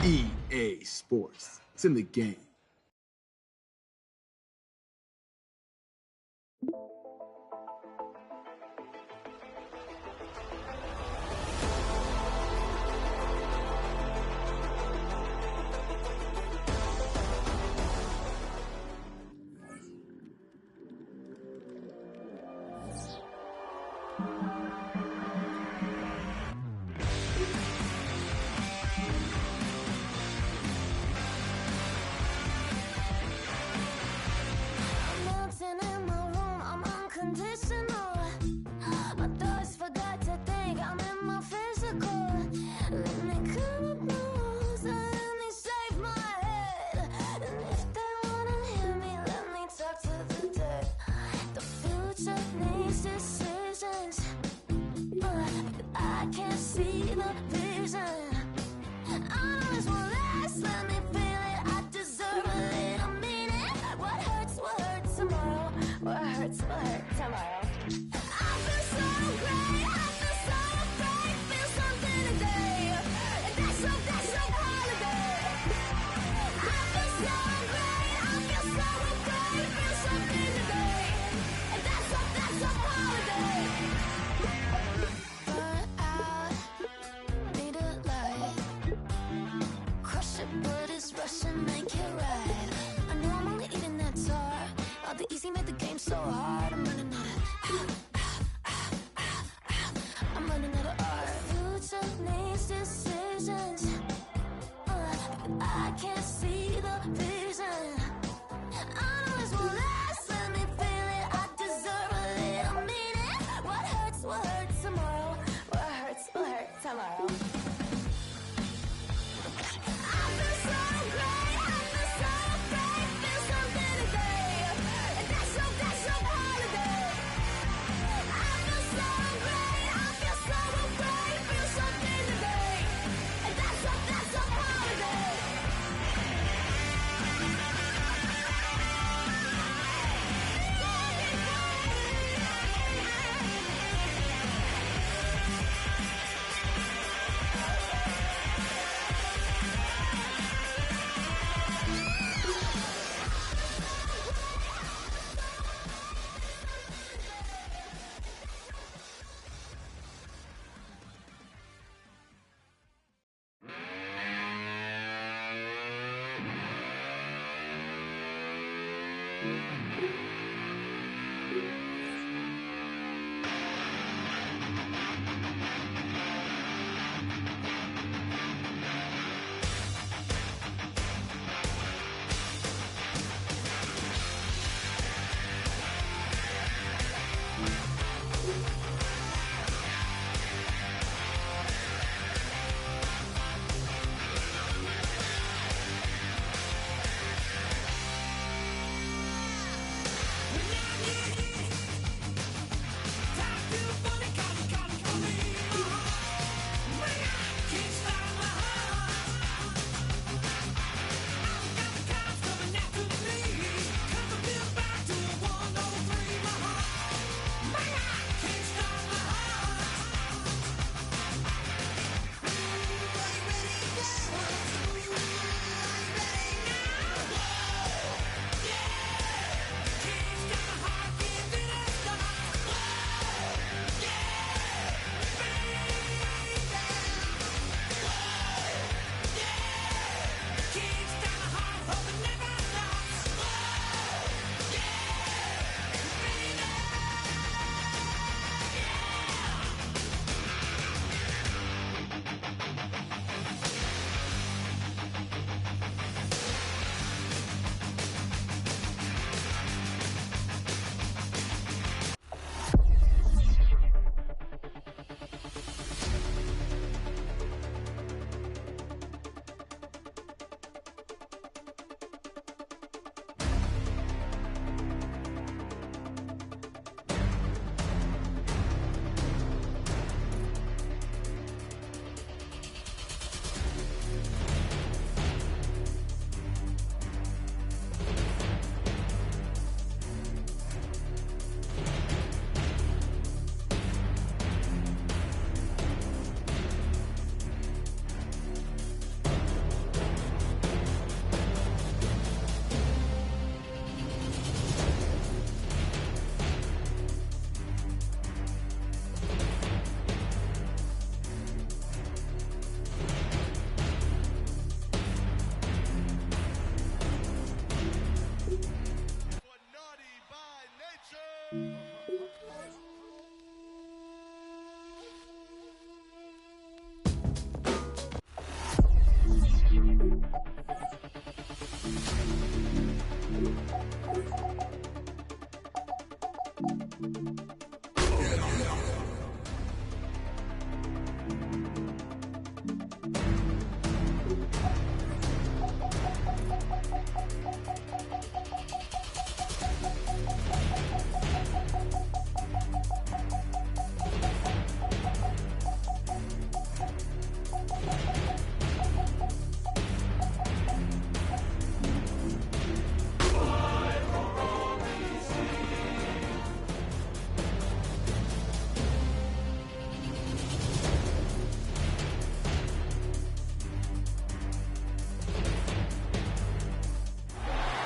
EA Sports. It's in the game.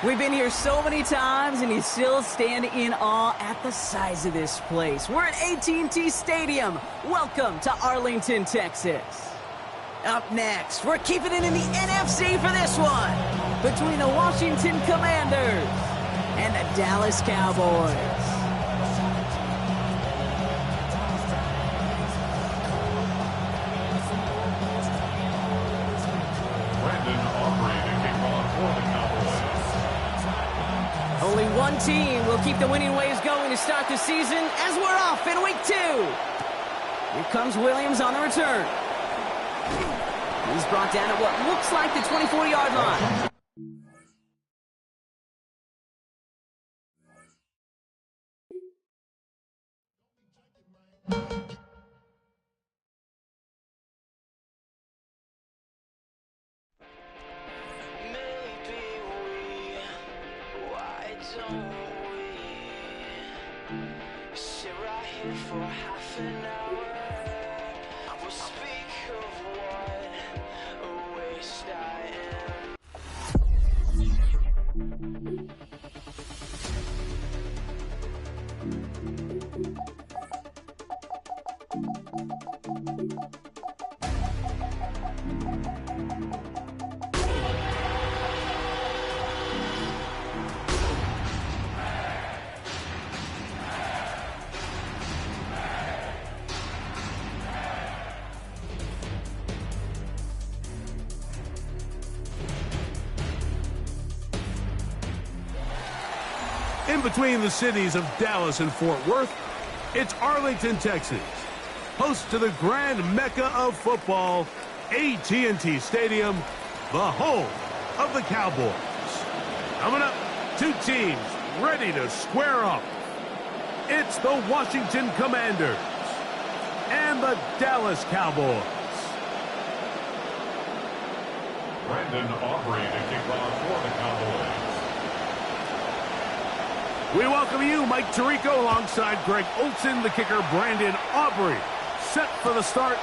We've been here so many times, and you still stand in awe at the size of this place. We're at AT&T Stadium. Welcome to Arlington, Texas. Up next, we're keeping it in the NFC for this one, between the Washington Commanders and the Dallas Cowboys. Only one team will keep the winning ways going to start the season as we're off in week 2. Here comes Williams on the return. He's brought down at what looks like the 24-yard line. Sit right here for half an hour. We'll speak of what a waste I am. In between the cities of Dallas and Fort Worth, it's Arlington, Texas, host to the grand mecca of football, AT&T Stadium, the home of the Cowboys. Coming up, two teams ready to square up. It's the Washington Commanders and the Dallas Cowboys. Brandon Aubrey to kick off for the Cowboys. We welcome you, Mike Tirico, alongside Greg Olson, the kicker, Brandon Aubrey. Set for the start,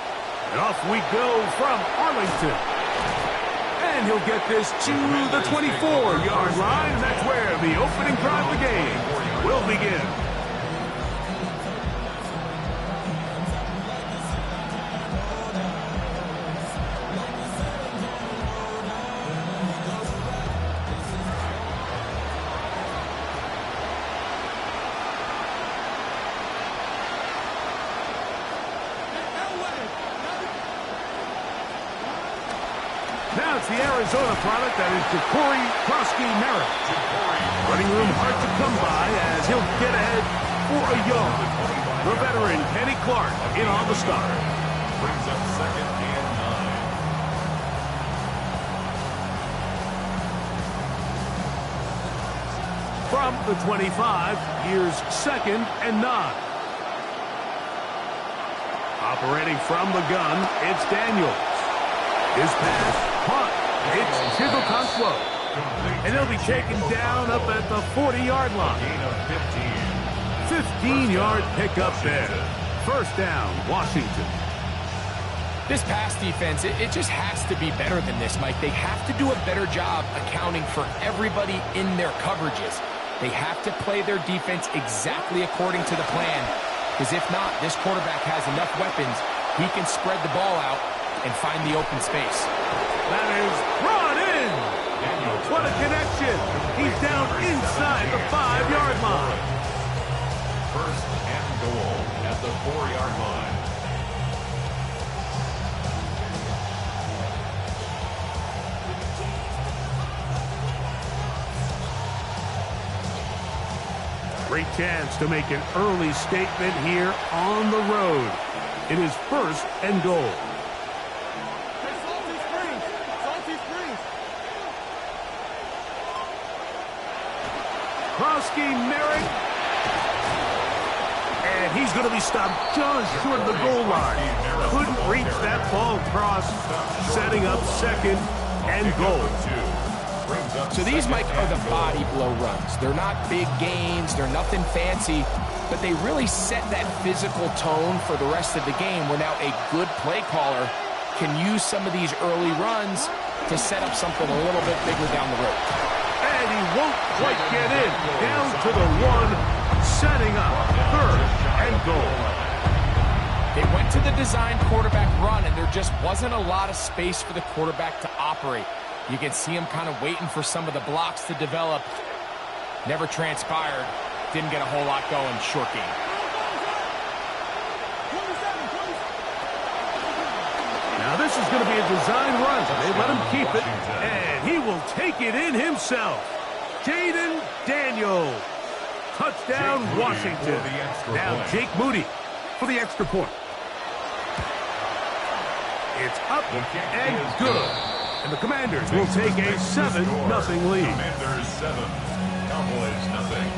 and off we go from Arlington. And he'll get this to the 24-yard line, and that's where the opening drive of the game will begin. Now it's the Arizona product that is Ja'Cory Krosky-Merritt. Running room hard to come by as he'll get ahead for a yard. The veteran Kenny Clark in on the start. Brings up 2nd and 9. From the 25, here's 2nd and 9. Operating from the gun, it's Daniels. His pass, punt, it's Chigokonkwo. And he'll be taken down up at the 40-yard line. Gain of 15. 15-yard pickup there. First down, Washington. This pass defense, it just has to be better than this, Mike. They have to do a better job accounting for everybody in their coverages. They have to play their defense exactly according to the plan. Because if not, this quarterback has enough weapons. He can spread the ball out and find the open space. That is brought in. What a connection. He's down inside the 5-yard line. First and goal at the 4-yard line. Great chance to make an early statement here on the road. It is first and goal. Krosky-Merritt. And he's going to be stopped just short of the goal line. Couldn't reach that ball across, setting up 2nd and goal. So these, Mike, are the body blow runs. They're not big gains. They're nothing fancy. But they really set that physical tone for the rest of the game where now a good play caller can use some of these early runs to set up something a little bit bigger down the road. and he won't quite get in. Down to the 1, setting up 3rd and goal. They went to the design quarterback run, and there just wasn't a lot of space for the quarterback to operate. You can see him kind of waiting for some of the blocks to develop. Never transpired. Didn't get a whole lot going. Short game. Now this is going to be a design run. They let him keep it, and he will take it in himself. Jaden Daniels. Touchdown, Washington. Now Jake Moody for the extra point. It's up and good. And the Commanders will take a 7-0 lead. Commanders 7, Cowboys nothing.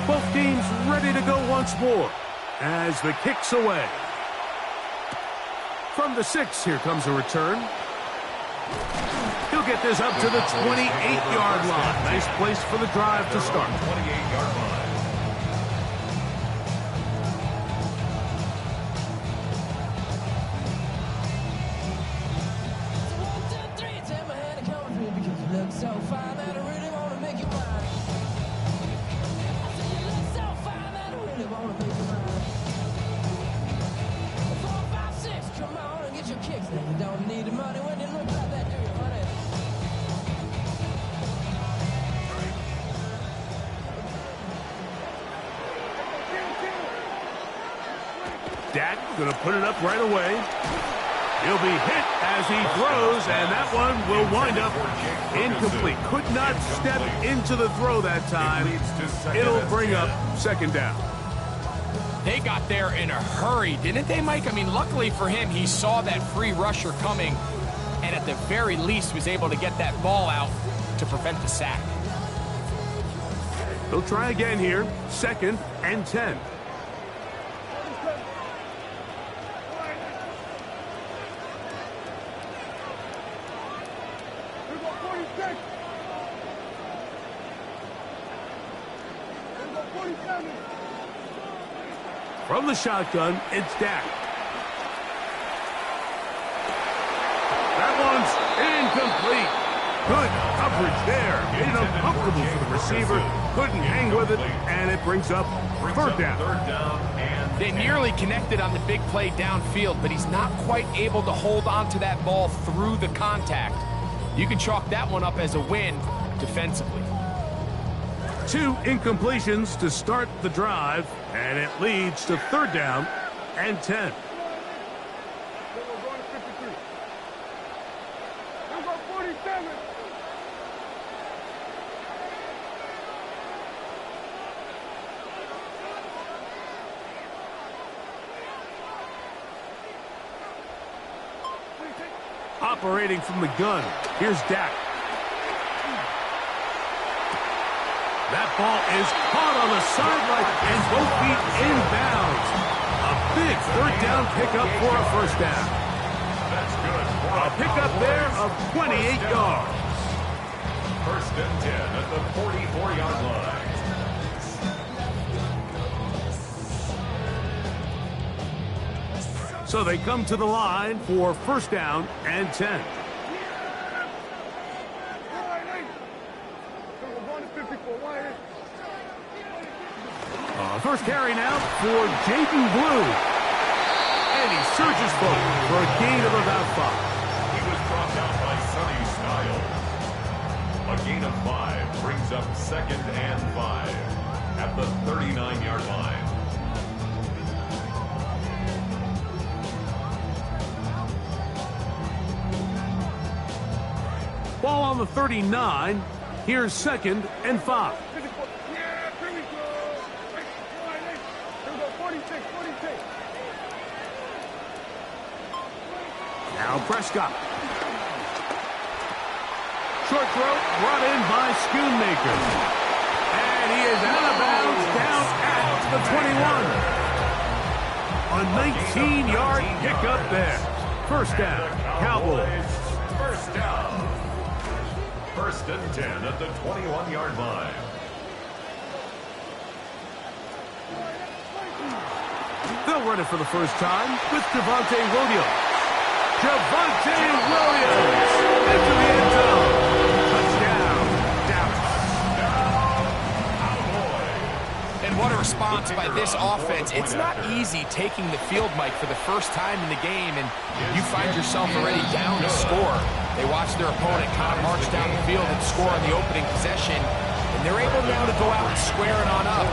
Both teams ready to go once more as the kick's away. From the 6, here comes a return. He'll get this up to the 28-yard line. Nice place for the drive to start. 28-yard line. So fine that I really want to make you mine. I say you look so fine that I really want to make you mine. 4, 5, 6, come on and get your kicks. Now you don't need the money when you look like that, do you, honey? Dak going to put it up right away. He'll be hit as he throws, and that one will wind up incomplete. Could not step into the throw that time. It'll bring up 2nd down. They got there in a hurry, didn't they, Mike? I mean, luckily for him, he saw that free rusher coming, and at the very least was able to get that ball out to prevent the sack. They'll try again here. 2nd and 10. From the shotgun, it's Dak. That one's incomplete. Good coverage there. Made it uncomfortable for the receiver. Couldn't hang with it, and it brings up 3rd down. They nearly connected on the big play downfield, but he's not quite able to hold on to that ball through the contact. You can chalk that one up as a win defensively. 2 incompletions to start the drive, and it leads to 3rd down and 10. Operating from the gun, here's Dak. That ball is caught on the sideline, and both feet inbounds. A big 3rd down pickup for a 1st down. That's good. A pickup there of 28 yards. 1st and 10 at the 44-yard line. So they come to the line for 1st down and 10. First carry now for Jaden Blue. And he surges forward for a gain of about 5. He was dropped out by Sonny Style. A gain of 5 brings up 2nd and 5 at the 39-yard line. Ball on the 39. Here's 2nd and 5. Now Prescott. Short throw brought in by Schoonmaker. And he is out of bounds down at the 21. A 19-yard pickup there. 1st down, Cowboys. 1st down. 1st and 10 at the 21-yard line. They'll run it for the first time with Javonte Williams. Javonte Williams into the end zone. Touchdown, Dallas. And what a response by this offense. It's not easy taking the field, Mike, for the first time in the game, and you find yourself already down to score. They watch their opponent kind of march down the field and score on the opening possession, and they're able now to go out and square it on up.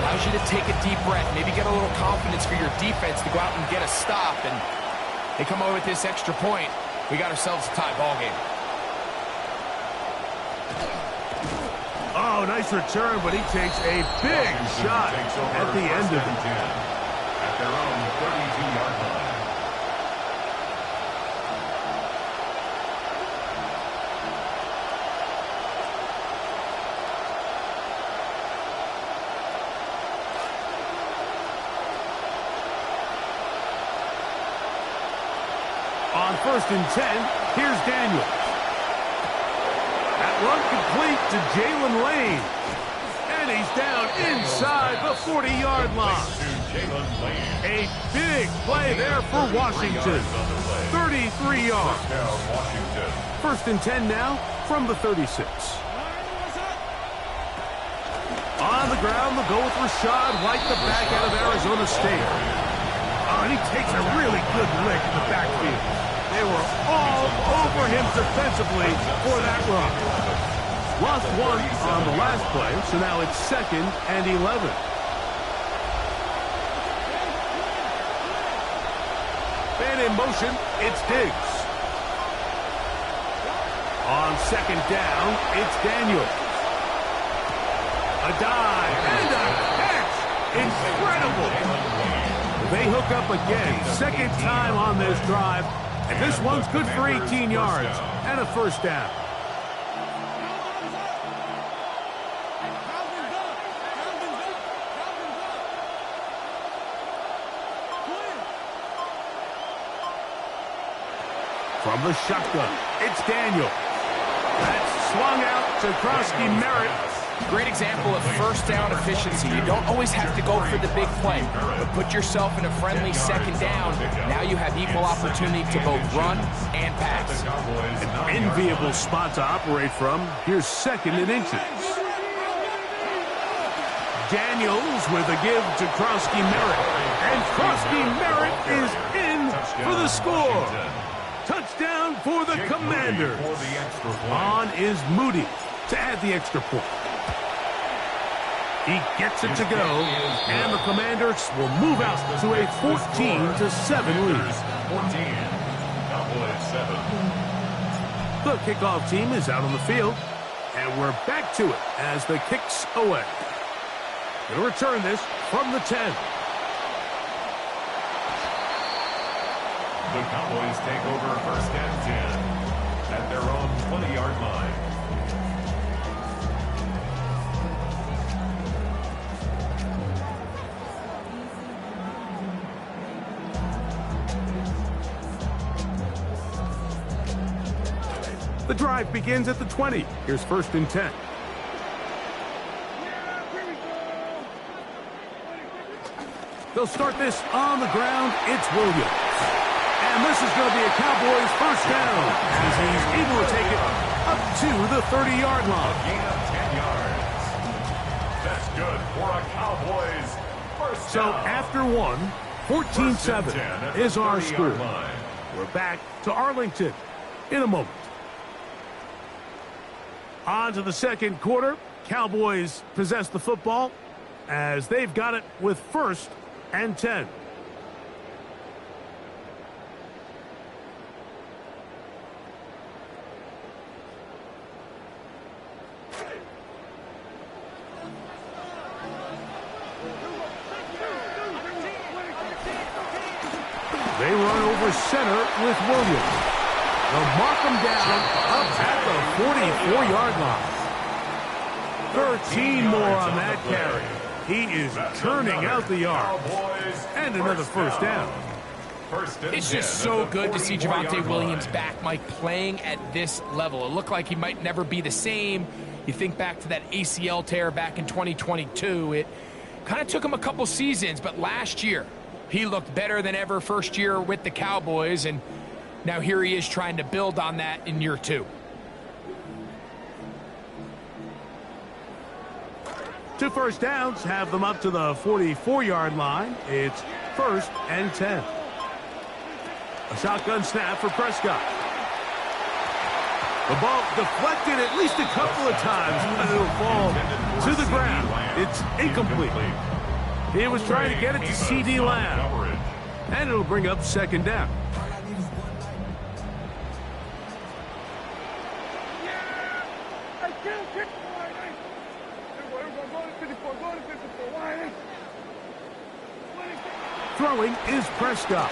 Allows you to take a deep breath, maybe get a little confidence for your defense to go out and get a stop, and they come over with this extra point. We got ourselves a tie ball game. Oh, nice return, but he takes a big shot at the end of it. At their own 32-yard line. On 1st and 10, here's Daniel. That run complete to Jalen Lane. And he's down inside the 40-yard line. A big play there for Washington. 33 yards. 1st and 10 now from the 36. On the ground, they'll go with Rashad White, the back out of Arizona State. Oh, and he takes a really good lick in the backfield. They were all over him defensively for that run. Lost one on the last play, so now it's 2nd and 11. And in motion, it's Diggs. On 2nd down, it's Daniel. A dive and a catch. Incredible. They hook up again, 2nd time on this drive. And this one's good for 18 yards and a 1st down. From the shotgun, it's Daniel. That's swung out to Krosky Merritt. Great example of 1st down efficiency. You don't always have to go for the big play, but put yourself in a friendly 2nd down. Now you have equal opportunity to both run and pass. An enviable spot to operate from. Here's 2nd and inches. Daniels with a give to Krosky Merritt. And Krosky Merritt is in for the score. Touchdown for the Commanders. On is Moody to add the extra point. He gets it to go, and the Commanders will move out to a 14-7 lead. 14, Cowboys 7. The kickoff team is out on the field, and we're back to it as the kick's away. Going to return this from the 10. The Cowboys take over 1st and 10 at their own 20-yard line. The drive begins at the 20. Here's 1st and 10. They'll start this on the ground. It's Williams. And this is going to be a Cowboys 1st down as he's able to take it up to the 30-yard line. A gain of 10 yards. That's good for a Cowboys 1st So down. after one, 14-7 is our score. Line. We're back to Arlington in a moment. On to the 2nd quarter. Cowboys possess the football as they've got it with 1st and 10. They run over center with Williams. They'll mark him down up at the 44-yard line. 13 more on that carry. He is turning out the yard. And another 1st down. It's just so good to see Javonte Williams back, Mike, playing at this level. It looked like he might never be the same. You think back to that ACL tear back in 2022. It kind of took him a couple seasons, but last year he looked better than ever 1st year with the Cowboys, and Now here he is trying to build on that in year 2. 2 first downs have them up to the 44-yard line. It's 1st and 10. A shotgun snap for Prescott. The ball deflected at least a couple of times, and it'll fall to the ground. It's incomplete. He was trying to get it to C.D. Lamb, and it'll bring up 2nd down. Throwing is Prescott.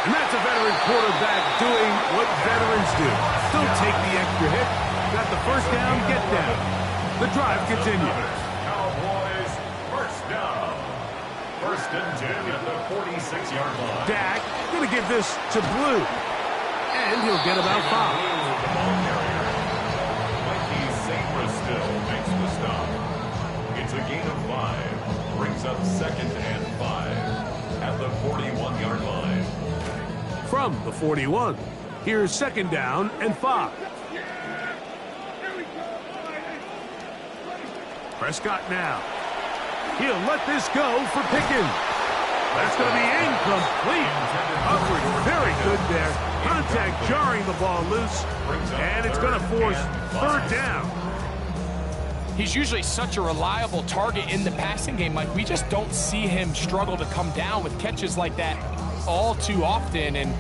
And that's a veteran quarterback doing what veterans do. Don't take the extra hit. Got the first down, get down. The drive continues. Cowboys, first down. 1st and 10 at the 46-yard line. Dak going to give this to Blue. And he'll get about 5. The ball carrier. Mikey Sabristill makes the stop. It's a gain of 5. Brings up 2nd and 5 at the 41-yard line. From the 41, here's 2nd down and 5. Prescott now. He'll let this go for Pickens. That's going to be incomplete. Upward, very good there. Contact jarring the ball loose, and it's going to force 3rd down. He's usually such a reliable target in the passing game, Mike. We just don't see him struggle to come down with catches like that all too often. And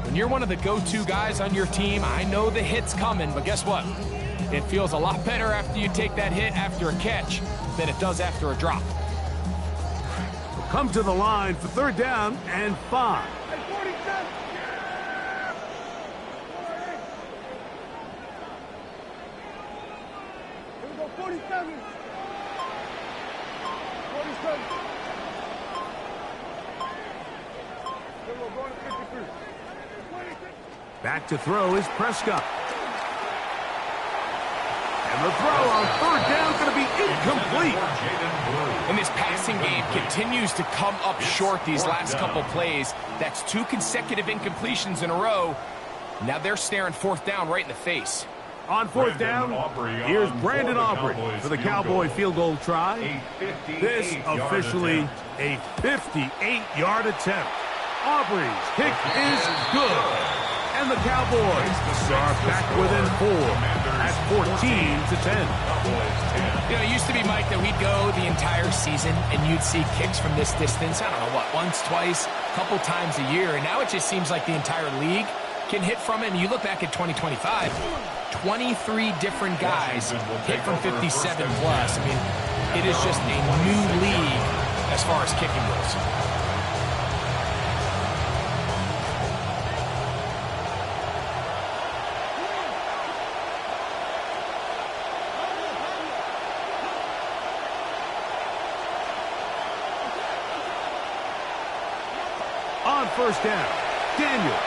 when you're one of the go-to guys on your team, I know the hit's coming, but guess what? It feels a lot better after you take that hit after a catch than it does after a drop. We'll come to the line for 3rd down and 5. Back to throw is Prescott. And the throw on 3rd down is going to be incomplete. And this passing game continues to come up short these last couple plays. That's 2 consecutive incompletions in a row. Now they're staring 4th down right in the face. On 4th down, here's Brandon Aubrey for the Cowboy field goal try. This officially a 58-yard attempt. Aubrey's kick is good. And the Cowboys are back within 4 at 14-10. You know, it used to be, Mike, that we'd go the entire season and you'd see kicks from this distance, I don't know what, once, twice, a couple times a year. And now it just seems like the entire league can hit from it. And you look back at 2025, 23 different guys hit from 57 plus. I mean, it is just a new league as far as kicking goes. On 1st down, Daniels.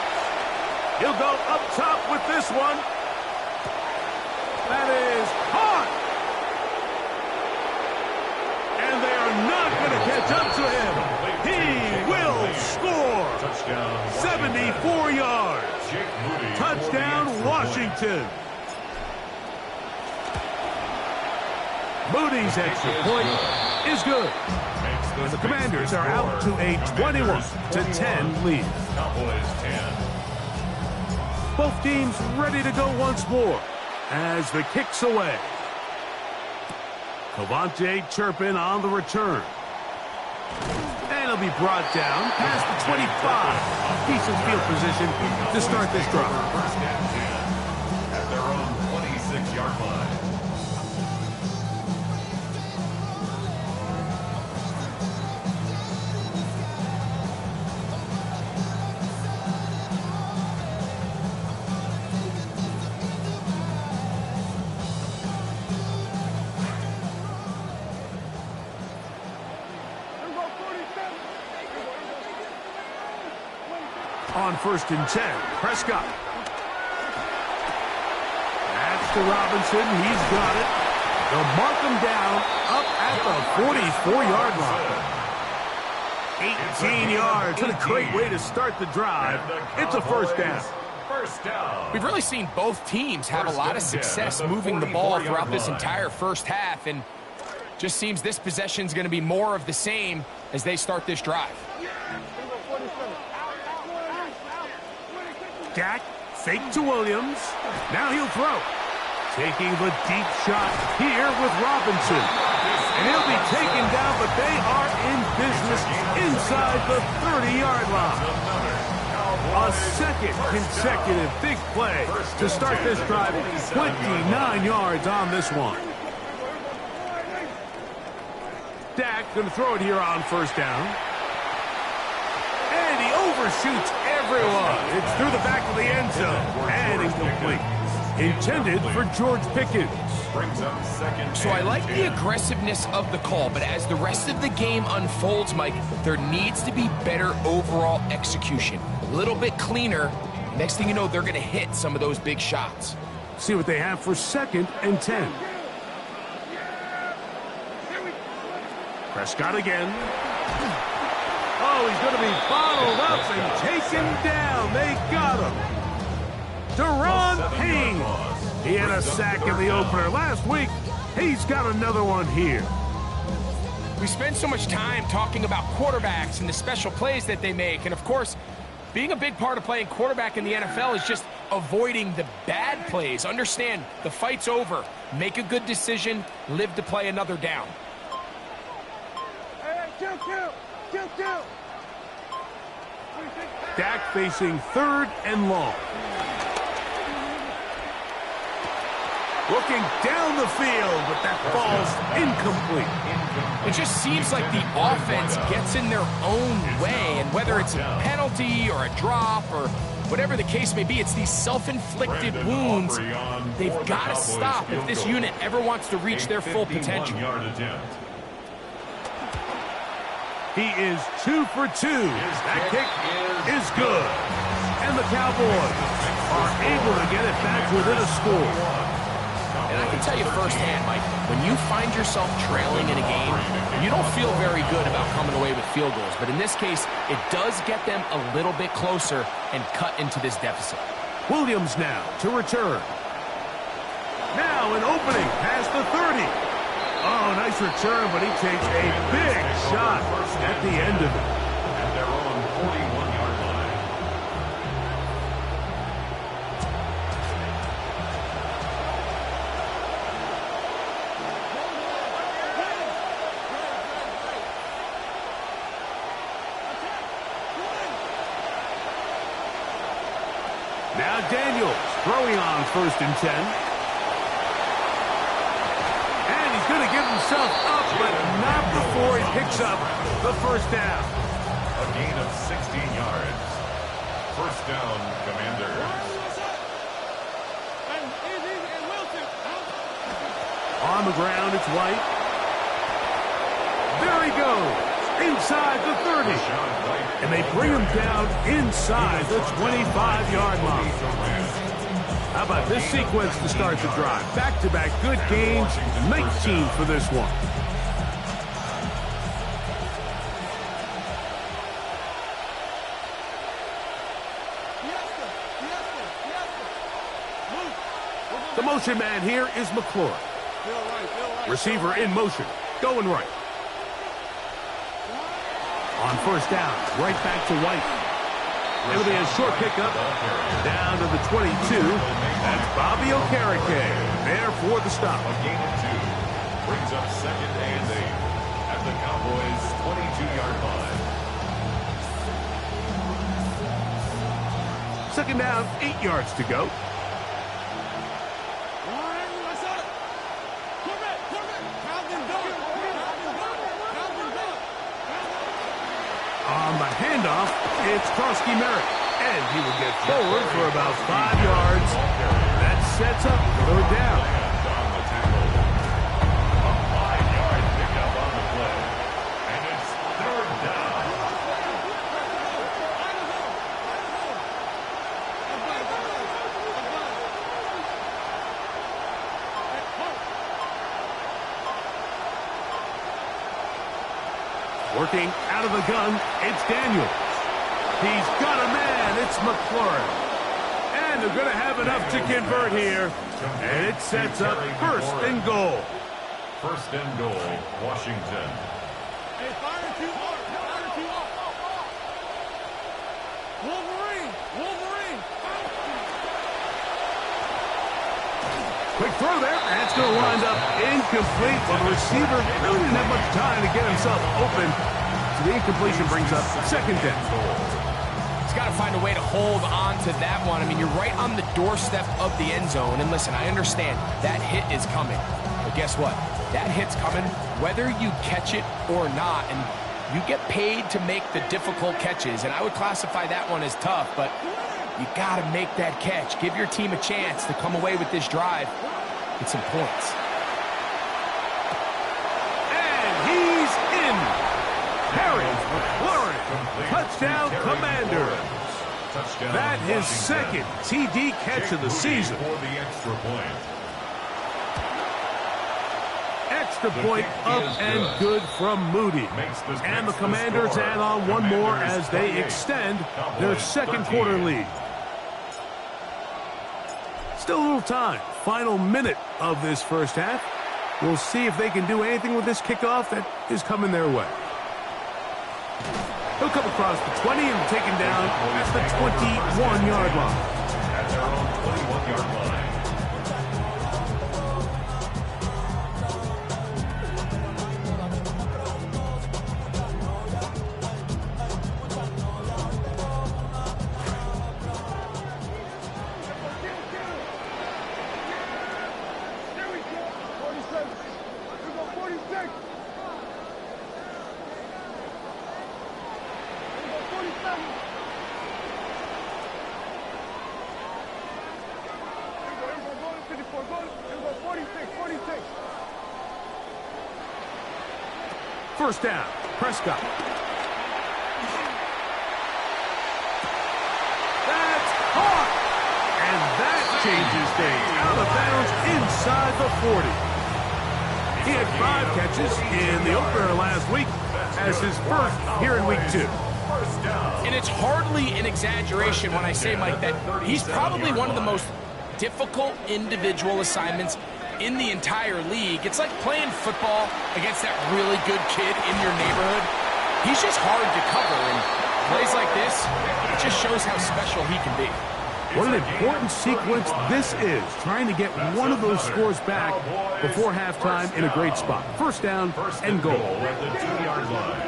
He'll go up top with this one. That is hot. And they are not going to catch up to him. He will score. 74 yards. Touchdown, Washington. Moody's extra point is good. And the Commanders are out to a 21-10 lead. Cowboys 10. Both teams ready to go once more as the kick's away. Cavante Turpin on the return. And he'll be brought down past the 25. Decent field position to start this drive. First and 10 at their own 26-yard line. On 1st and 10, Prescott. That's to Robinson. He's got it. They'll mark him down up at the 44-yard line. 8 18 yards. What a great way to start the drive. It's a first down. First down. We've really seen both teams have a lot of success moving the ball throughout this entire first half, and just seems this possession's going to be more of the same as they start this drive. Dak fake to Williams. Now he'll throw. Taking the deep shot here with Robinson. And he'll be taken down, but they are in business inside the 30-yard line. A second consecutive big play to start this drive. 29 yards on this one. Dak going to throw it here on first down. And he overshoots everyone. It's through the back of the end zone. And incomplete. Intended for George Pickens. So I like the aggressiveness of the call, but as the rest of the game unfolds, Mike, there needs to be better overall execution. A little bit cleaner. Next thing you know, they're going to hit some of those big shots. See what they have for 2nd and 10. Prescott again. Oh, he's going to be bottled up and taken down. They got him. Deron Payne. He had a sack in the opener last week. He's got another one here. We spend so much time talking about quarterbacks and the special plays that they make. And, of course, being a big part of playing quarterback in the NFL is just avoiding the bad plays. Understand, the fight's over. Make a good decision. Live to play another down. Dak facing 3rd and long. Looking down the field, but that falls incomplete. It just seems like the offense gets in their own way, and whether it's a penalty or a drop or whatever the case may be, it's these self-inflicted wounds. They've got to stop if this unit ever wants to reach their full potential. He is 2 for 2. That kick is good. And the Cowboys are able to get it back within a score. And I can tell you firsthand, Mike, when you find yourself trailing in a game, you don't feel very good about coming away with field goals. But in this case, it does get them a little bit closer and cut into this deficit. Williams now to return. Now an opening past the 30. Oh, nice return, but he takes a big shot at the end of it. At their own 41-yard line. Now Daniels throwing on 1st and 10. Going to give himself up, but not before he picks up the first down. A gain of 16 yards. First down, Commanders. On the ground, it's White. There he goes, inside the 30. And they bring him down inside the 25-yard line. How about this sequence to start the drive? Back-to-back good gains, 19 for this one. The motion man here is McClure. Receiver in motion, going right. On first down, right back to White. It'll be a short pickup down to the 22. That's Bobby Okereke there for the stop. A gain of 2. Brings up 2nd and 8 at the Cowboys' 22-yard line. Second down, 8 yards to go. On the handoff, it's Krosky Merritt, and he will get forward for about 5 yards. That sets up 3rd down. On the tackle. A 5-yard pickup on the play. And it's 3rd down. working out of the gun. It's Daniels. He's got a man. It's McLaurin. And they're going to have enough to convert here. And it sets up first and goal. First and goal, Washington. Hey, fire two up. Fire two up. Wolverine. Wolverine. Quick throw there. That's going to wind up incomplete. But the receiver really didn't have much time to get himself open. So the incompletion brings up second down. He's got to find a way to hold on to that one. I mean, you're right on the doorstep of the end zone. And listen, I understand that hit is coming. But guess what? That hit's coming whether you catch it or not. And you get paid to make the difficult catches. And I would classify that one as tough. But you got to make that catch. Give your team a chance to come away with this drive with some points. And he's in. Harry McLaurin. Touchdown, Commander. That his second TD catch of the season. For the extra point. Extra point up and good from Moody. And the Commanders add on one more as they extend their second quarter lead. Still a little time. Final minute of this first half. We'll see if they can do anything with this kickoff that is coming their way. He'll come across the 20 and taken down at the 21-yard line. At their own 21-yard line. First down, Prescott. That's caught! And that changes things. Out of bounds inside the 40. He had 5 catches in the opener last week as his first here in week 2. And it's hardly an exaggeration when I say, Mike, that he's probably one of the most difficult individual assignments in the entire league. It's like playing football against that really good kid in your neighborhood. He's just hard to cover, and plays like this, it just shows how special he can be. What an important sequence this is, trying to get one of those scores back before halftime in a great spot. First down and goal. At the 2-yard line.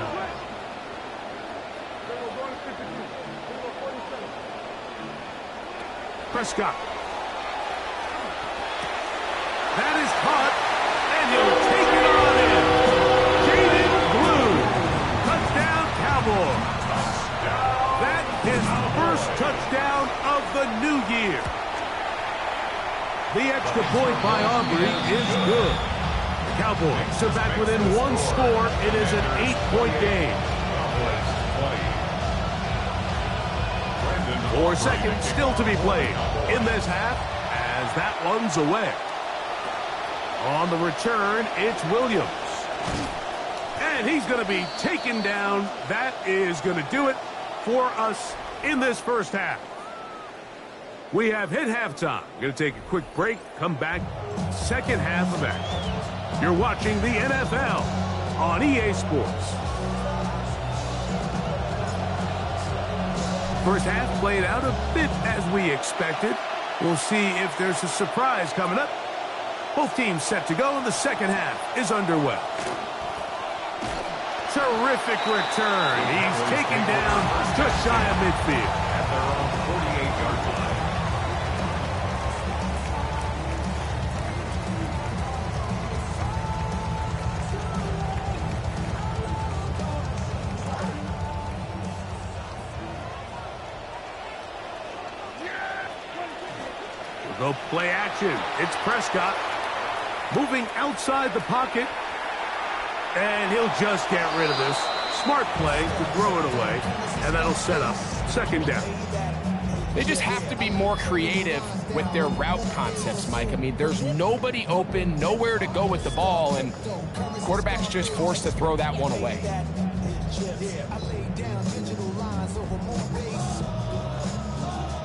Prescott. That is caught, and he'll take it on in. Jaden Blue. Touchdown, Cowboys. That his first touchdown of the new year. The extra point by Aubrey is good. The Cowboys are back within 1 score. It is an 8-point game. 4 seconds still to be played in this half as that one's away. On the return, it's Williams. And he's going to be taken down. That is going to do it for us in this first half. We have hit halftime. Going to take a quick break, come back, second half of action. You're watching the NFL on EA Sports. First half played out a bit as we expected. We'll see if there's a surprise coming up. Both teams set to go, and the second half is underway. Terrific return. He's taken down just shy of midfield. At their own 48-yard line. We'll go play action. It's Prescott. Moving outside the pocket. And he'll just get rid of this. Smart play to throw it away. And that'll set up second down. They just have to be more creative with their route concepts, Mike. I mean, there's nobody open, nowhere to go with the ball, and quarterback's just forced to throw that one away. Yeah, I laid down digital lines over more bass.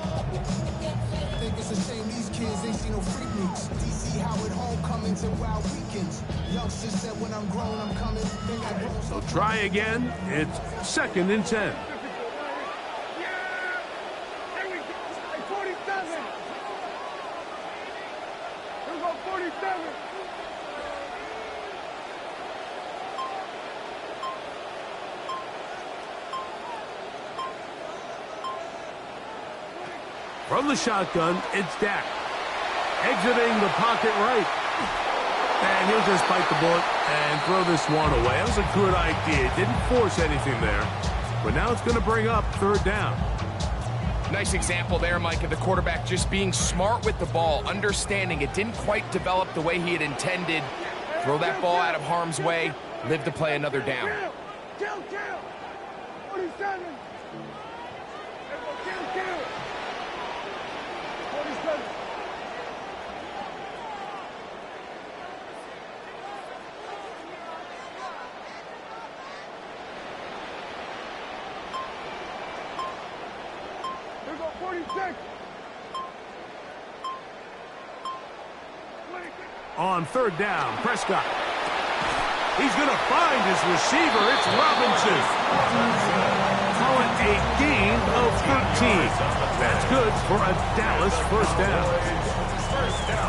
I think it's a shame these kids ain't seen no Freakniks. DC Howard homecomings and wild weekends. Youngsters said when I'm grown, I'm coming. Think I grown so Try again. It's 2nd and 10. From the shotgun, it's Dak. Exiting the pocket right. And he'll just bite the bullet and throw this one away. That was a good idea. Didn't force anything there. But now it's going to bring up 3rd down. Nice example there, Mike, of the quarterback just being smart with the ball, understanding it didn't quite develop the way he had intended. Throw that ball out of harm's way, live to play another down. Kill! 47! 47! Here we go, 46! On 3rd down, Prescott. He's going to find his receiver. It's Robinson. Call it a gain of 13. That's good for a Dallas 1st down.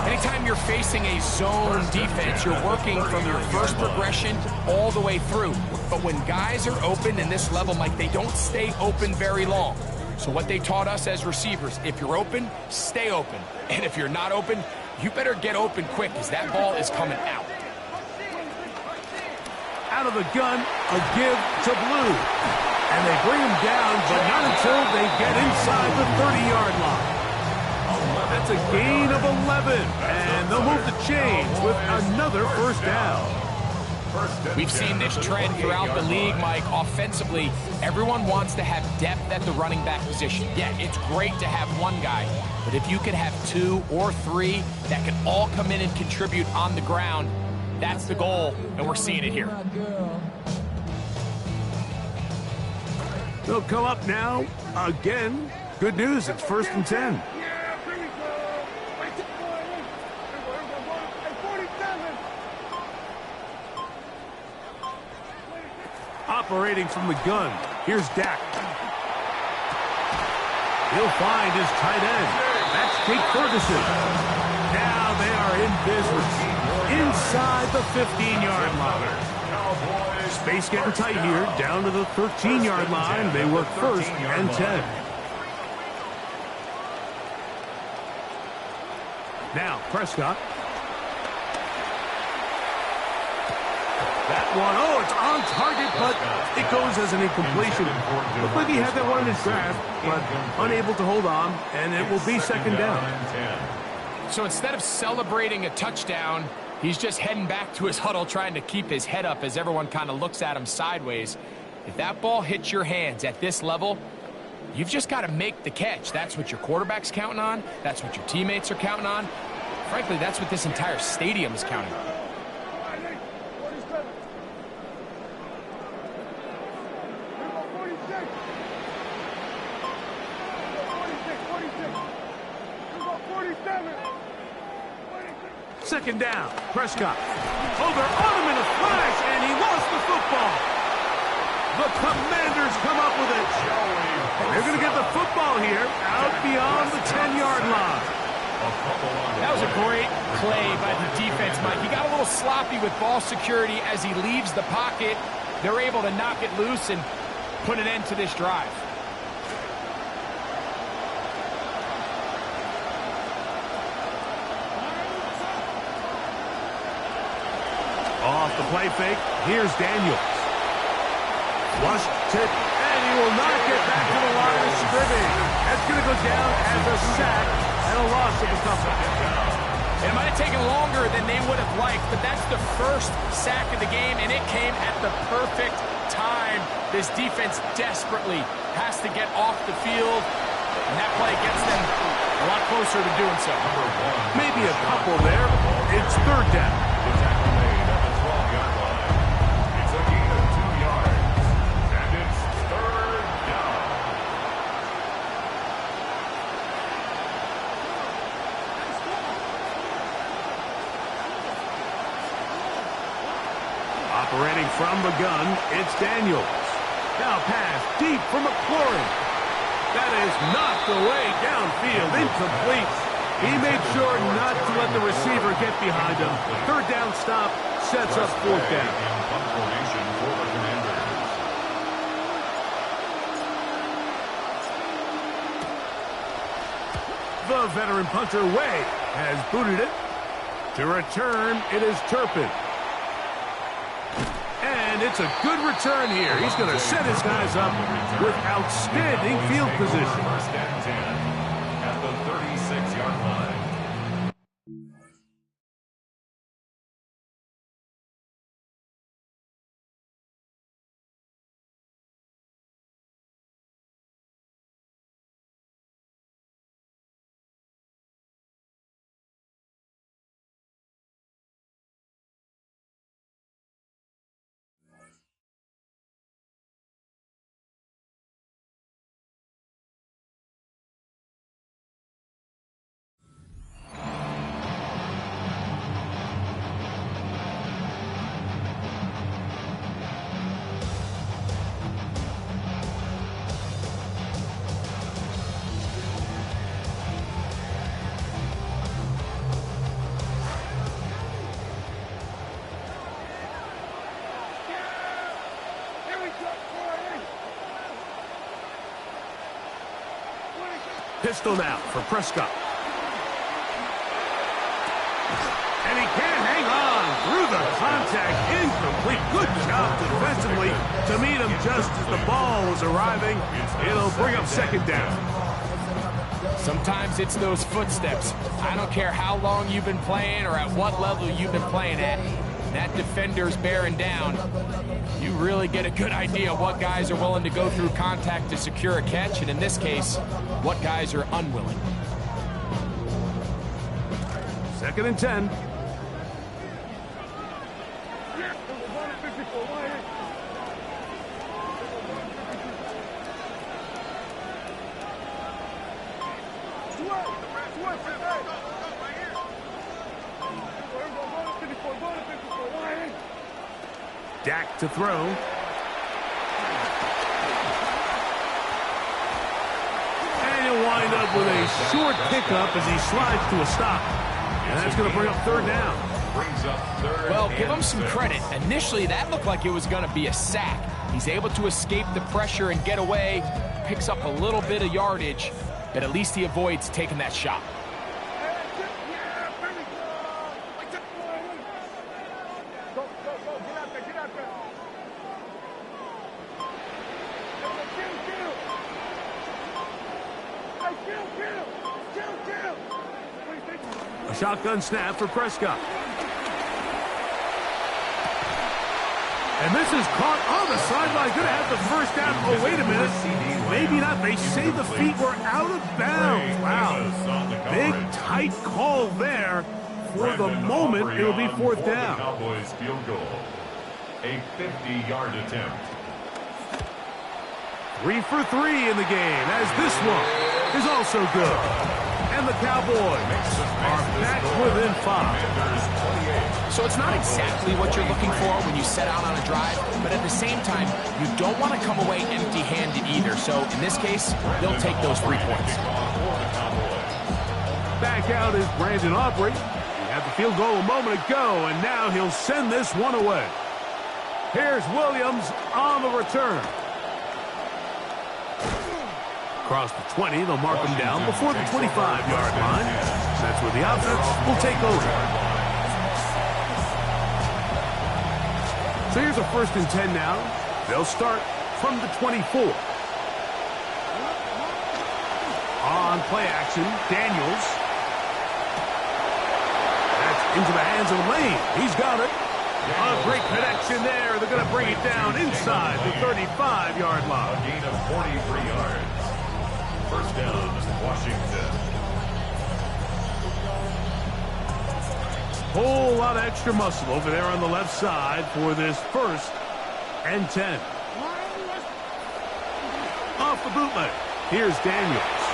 Anytime you're facing a zone defense, you're working from your first progression all the way through. But when guys are open in this level, Mike, they don't stay open very long. So what they taught us as receivers, if you're open, stay open. And if you're not open, you better get open quick because that ball is coming out. Out of the gun, a give to Blue. And they bring him down, but not until they get inside the 30-yard line. That's a gain of 11, and they'll move the chains with another 1st down. We've seen this trend throughout the league, Mike. Offensively, everyone wants to have depth at the running back position. Yeah, it's great to have one guy, but if you could have 2 or 3 that can all come in and contribute on the ground, that's the goal, and we're seeing it here. They'll come up now again. Good news, it's 1st and 10. Operating from the gun, here's Dak. He'll find his tight end. That's Jake Ferguson. Now they are in business. Inside the 15-yard line. Space getting tight here. Down to the 13-yard line. They work 1st and 10. Now Prescott. That one, oh, it's on target, but it goes as an incompletion. Looked like he had that one in his grasp, but unable to hold on, and it will be 2nd down. So instead of celebrating a touchdown, he's just heading back to his huddle trying to keep his head up as everyone kind of looks at him sideways. If that ball hits your hands at this level, you've just got to make the catch. That's what your quarterback's counting on. That's what your teammates are counting on. Frankly, that's what this entire stadium is counting on. Second down, Prescott. Oh, they're on him in a flash, and he lost the football. The Commanders come up with it. They're going to get the football here out beyond the 10-yard line. That was a great play by the defense, Mike. He got a little sloppy with ball security as he leaves the pocket. They're able to knock it loose and put an end to this drive. Off the play fake, here's Daniels. Flush tip, and he will not get back to the line of scrimmage. That's going to go down as a sack and a loss of a couple. It might have taken longer than they would have liked, but that's the first sack of the game, and it came at the perfect time. This defense desperately has to get off the field, and that play gets them a lot closer to doing so. Maybe a couple there. It's 3rd down. From the gun, it's Daniels. Now pass deep for McLaurin. That is knocked away downfield, incomplete. He made sure not to let the receiver get behind him. Third down stop sets up fourth down. The veteran punter Way has booted it. To return, it is Turpin. And it's a good return here. He's going to set his guys up with outstanding field position. First and 10 at the 36-yard line. Pistol now for Prescott. And he can't hang on through the contact. Incomplete. Good job defensively to meet him just as the ball was arriving. It'll bring up second down. Sometimes it's those footsteps. I don't care how long you've been playing or at what level you've been playing at. That defender's bearing down. You really get a good idea of what guys are willing to go through contact to secure a catch, and in this case, what guys are unwilling. Second and 10. Dak to throw. And he'll wind up with a short pickup as he slides to a stop. And that's going to bring up third down. Well, give him some credit. Initially, that looked like it was going to be a sack. He's able to escape the pressure and get away, picks up a little bit of yardage, but at least he avoids taking that shot. A shotgun snap for Prescott. And this is caught on the sideline. Going to have the first down. Oh, wait a minute. Maybe not. They say the feet were out of bounds. Wow. Big, tight call there. For the moment, it'll be fourth down. Cowboys field goal. A 50-yard attempt. 3 for 3 in the game, as this one is also good. And the Cowboys are back within 5. So it's not exactly what you're looking for when you set out on a drive, but at the same time, you don't want to come away empty-handed either. So in this case, they'll take those 3 points. Back out is Brandon Aubrey. He had the field goal a moment ago, and now he'll send this one away. Here's Williams on the return. Across the 20, they'll mark him down before the 25-yard line. That's where the offense will take over. So here's a 1st and 10 now. They'll start from the 24. On play action, Daniels. That's into the hands of Lane. He's got it. A great connection there. They're going to bring it down inside the 35-yard line. A gain of 43 yards. First down, Washington. Whole lot of extra muscle over there on the left side for this 1st and 10. Off the bootleg. Here's Daniels.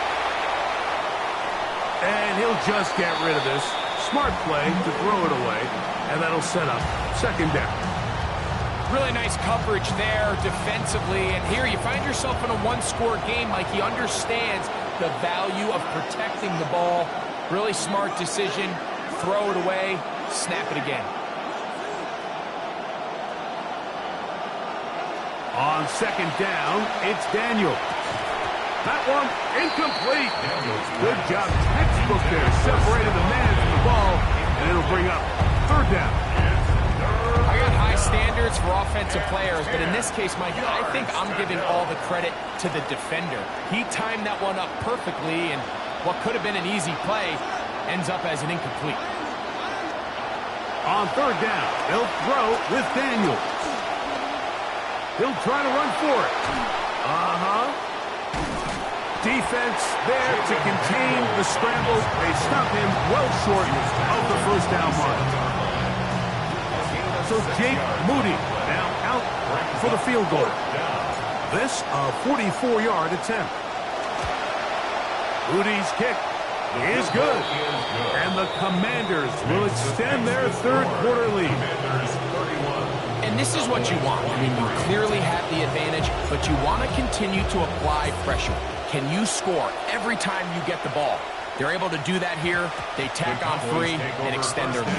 And he'll just get rid of this. Smart play to throw it away. And that'll set up second down. Really nice coverage there defensively. And here you find yourself in a one-score game. Like, he understands the value of protecting the ball. Really smart decision. Throw it away. Snap it again. On second down, it's Daniel. That one incomplete. Good job, textbook there, separating the man from the ball, and it'll bring up third down. I got high standards for offensive players, but in this case, Mike, I think I'm giving all the credit to the defender. He timed that one up perfectly, and what could have been an easy play ends up as an incomplete. On third down, they'll throw with Daniel. He'll try to run for it. Defense there to contain the scramble. They stop him well short of the first down mark. So Jake Moody now out for the field goal. This a 44-yard attempt. Moody's kick is good. And the Commanders will extend their third quarter lead. And this is what you want. I mean, you clearly have the advantage, but you want to continue to apply pressure. Can you score every time you get the ball? They're able to do that here. They tack on 3 and extend their lead.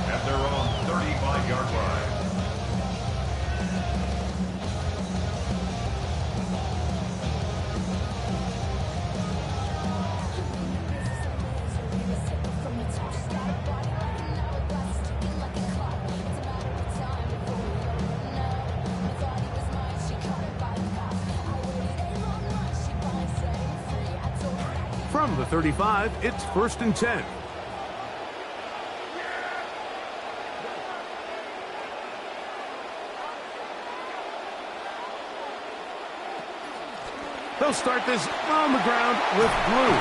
At their own 35-yard line. From the 35, it's 1st and 10. They'll start this on the ground with Blue.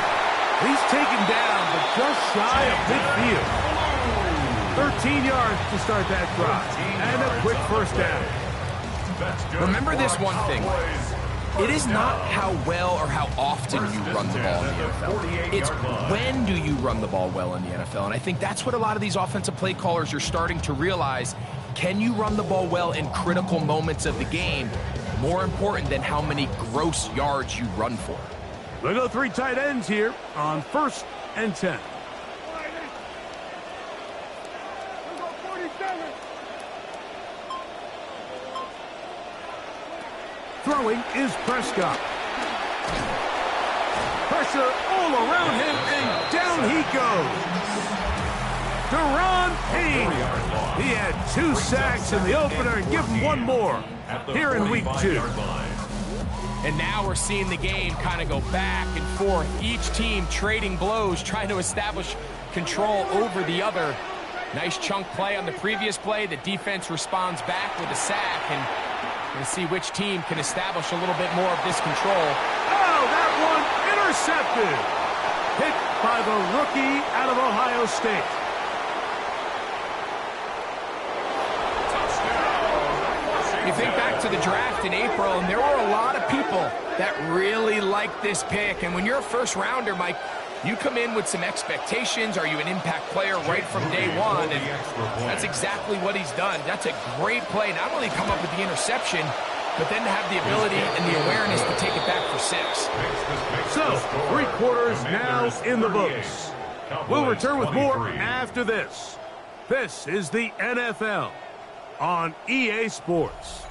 He's taken down, but just shy of midfield. 13 yards to start that drive, and a quick first down. Remember this one thing. It is not how well or how often you run the ball in the NFL. It's when do you run the ball well in the NFL. And I think that's what a lot of these offensive play callers are starting to realize. Can you run the ball well in critical moments of the game? More important than how many gross yards you run for. We'll go 3 tight ends here on 1st and 10. Throwing is Prescott. Pressure all around him, and down he goes. Deron Payne. He had 2 sacks in the opener, and give him 1 more here in week 2. And now we're seeing the game kind of go back and forth. Each team trading blows, trying to establish control over the other. Nice chunk play on the previous play. The defense responds back with a sack, and we'll see which team can establish a little bit more of this control. Oh, that one intercepted. Hit by the rookie out of Ohio State. You think back to the draft in April, and there were a lot of people that really liked this pick. And when you're a first-rounder, Mike, you come in with some expectations. Are you an impact player right from day one? And that's exactly what he's done. That's a great play. Not only come up with the interception, but then to have the ability and the awareness to take it back for 6. So, 3 quarters now in the books. We'll return with more after this. This is the NFL on EA Sports.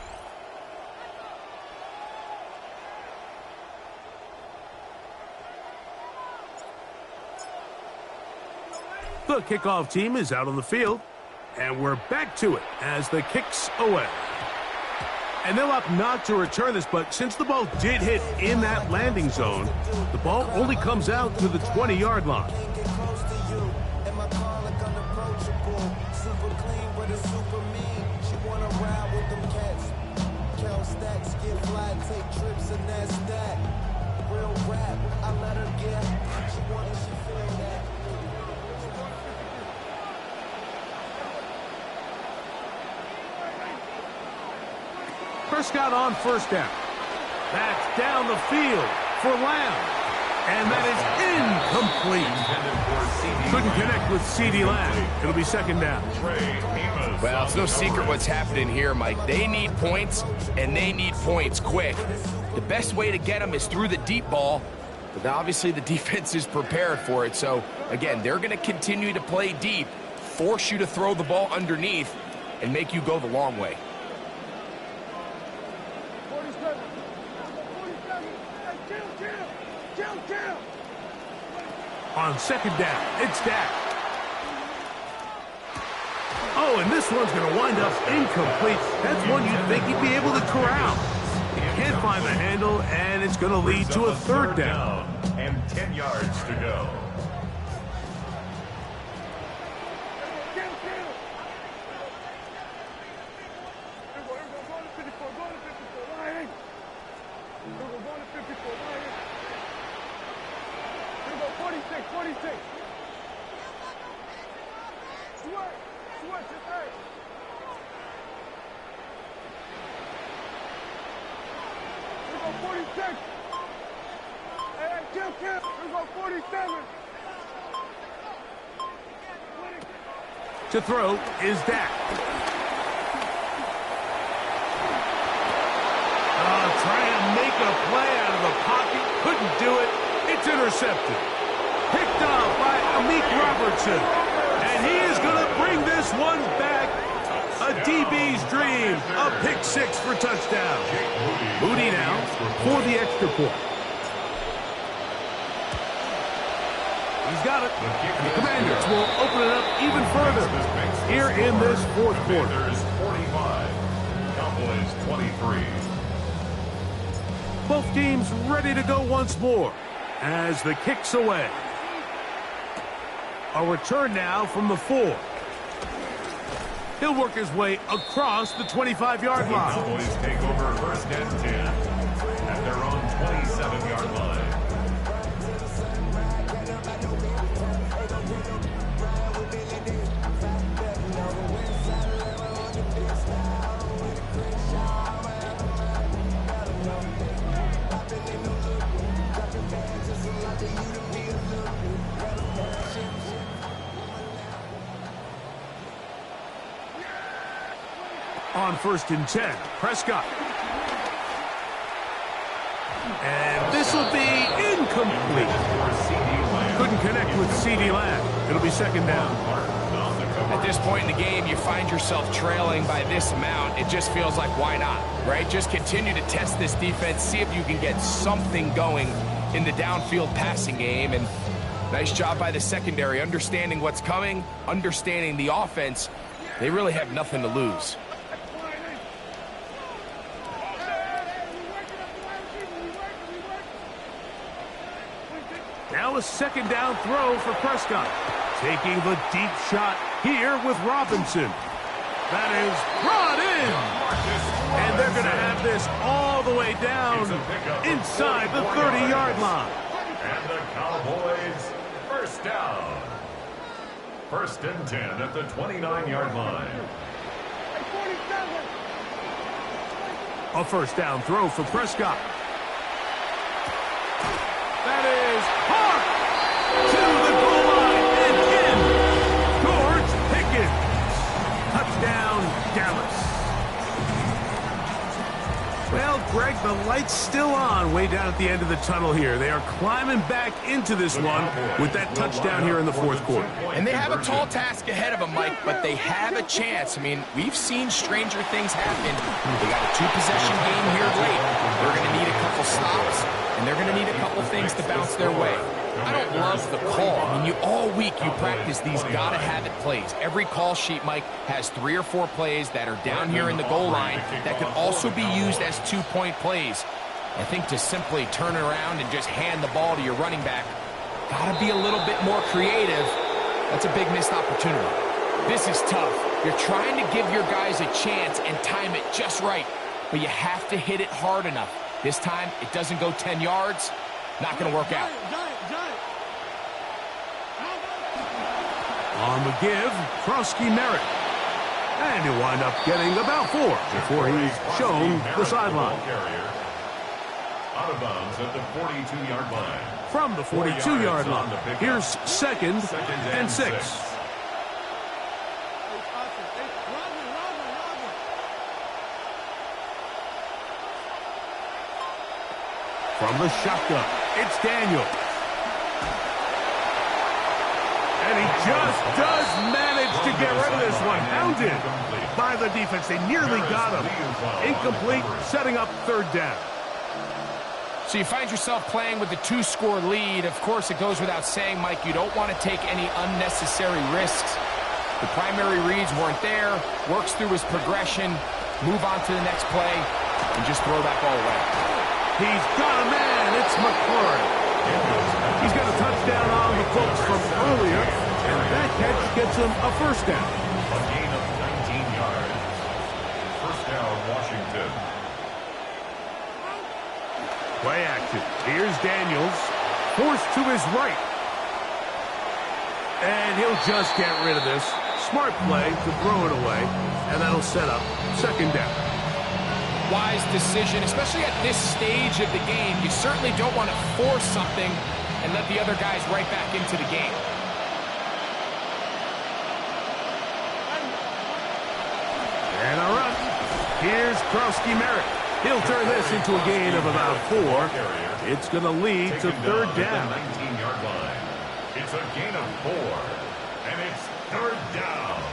The kickoff team is out on the field, and we're back to it as the kick's away. And they'll opt not to return this, but since the ball did hit in that landing zone, the ball only comes out to the 20-yard line. Prescott on first down. That's down the field for Lamb. And that is incomplete. Couldn't connect with CeeDee Lamb. It'll be second down. Well, it's no secret what's happening here, Mike. They need points, and they need points quick. The best way to get them is through the deep ball, but obviously the defense is prepared for it. So, again, they're going to continue to play deep, force you to throw the ball underneath, and make you go the long way. 47. 47. Hey, kill. On second down, it's Dak. Oh, and this one's going to wind up incomplete. That's one you'd think he'd be able to corral. He can't find the handle, and it's going to lead to a third down. And 10 yards to go. To throw is Dak. Trying to make a play out of the pocket. Couldn't do it. It's intercepted. Picked off by Amik Robertson. And he is going to bring this one back. A DB's dream. A pick six for touchdown. Moody now for the extra point. He's got it. And the Commanders will open it up even further here in this fourth quarter. Commanders 45, Cowboys 23. Both teams ready to go once more as the kick's away. A return now from the 4. He'll work his way across the 25-yard line. Cowboys take over first and 10 at their own 27-yard line. On first and 10, Prescott. And this will be incomplete. Couldn't connect with CeeDee Lamb. It'll be second down. At this point in the game, you find yourself trailing by this amount. It just feels like, why not, right? Just continue to test this defense, see if you can get something going in the downfield passing game. And nice job by the secondary, understanding what's coming, understanding the offense. They really have nothing to lose. Now a second down throw for Prescott. Taking the deep shot here with Robinson. That is brought in. And they're going to have this all the way down inside the 30-yard line. And the Cowboys first down. First and 10 at the 29-yard line. A first down throw for Prescott. That is hard to the goal line and in. George Pickens. Touchdown, Dallas. Well, Greg, the light's still on way down at the end of the tunnel here. They are climbing back into this one with that touchdown here in the fourth quarter. And they have a tall task ahead of them, Mike, but they have a chance. I mean, we've seen stranger things happen. They got a two-possession game here late. They're going to need a couple stops, and they're going to need a couple things to bounce their way. I don't love the call. I mean, all week you practice these gotta-have-it plays. Every call sheet, Mike, has 3 or 4 plays that are down here in the goal line that could also be used as 2-point plays. I think to simply turn it around and just hand the ball to your running back, gotta be a little bit more creative. That's a big missed opportunity. This is tough. You're trying to give your guys a chance and time it just right, but you have to hit it hard enough. This time, it doesn't go 10 yards. Not going to work out. On the give, Krosky Merritt. And he'll wind up getting about 4 before he's shown the sideline. Out of bounds at the 42-yard line. from the 42-yard line. Here's second and 6. From the shotgun, it's Daniel. And he just does manage to get rid of this one. Hounded by the defense. They nearly got him. Incomplete, setting up third down. So you find yourself playing with a 2-score lead. Of course, it goes without saying, Mike, you don't want to take any unnecessary risks. The primary reads weren't there. Works through his progression. Move on to the next play. And just throw that ball away. He's got a man. It's McClure. He's got a touchdown on the folks from earlier. And that catch gets him a first down. A gain of 19 yards. First down, Washington. Play action. Here's Daniels. Forced to his right. And he'll just get rid of this. Smart play to throw it away. And that'll set up second down. Wise decision, especially at this stage of the game. You certainly don't want to force something and let the other guys right back into the game. And a run. Here's Krowski Merritt. He'll turn this into a gain of about 4. It's going to lead to third down. 19-yard line. It's a gain of 4. And it's third down.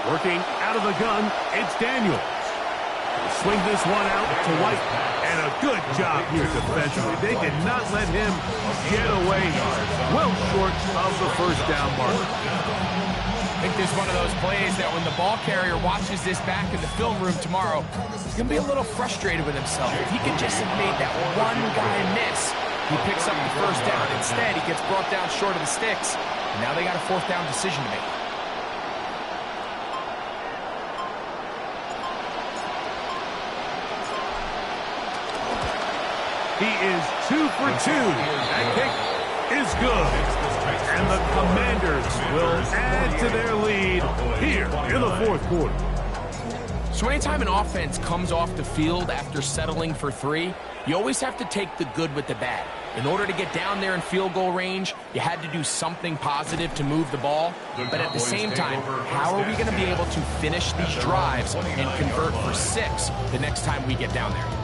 Working out of the gun, it's Daniels. He'll swing this one out to White. And a good job here defensively. They did not let him get away well short of the first down mark. I think this is one of those plays that when the ball carrier watches this back in the film room tomorrow, he's going to be a little frustrated with himself. If he could just have made that one guy miss, he picks up the first down. Instead, he gets brought down short of the sticks. And now they got a fourth down decision to make. He is 2 for 2. That kick is good. And the Commanders will add to their lead here in the fourth quarter. So anytime an offense comes off the field after settling for 3, you always have to take the good with the bad. In order to get down there in field goal range, you had to do something positive to move the ball. But at the same time, how are we going to be able to finish these drives and convert for 6 the next time we get down there?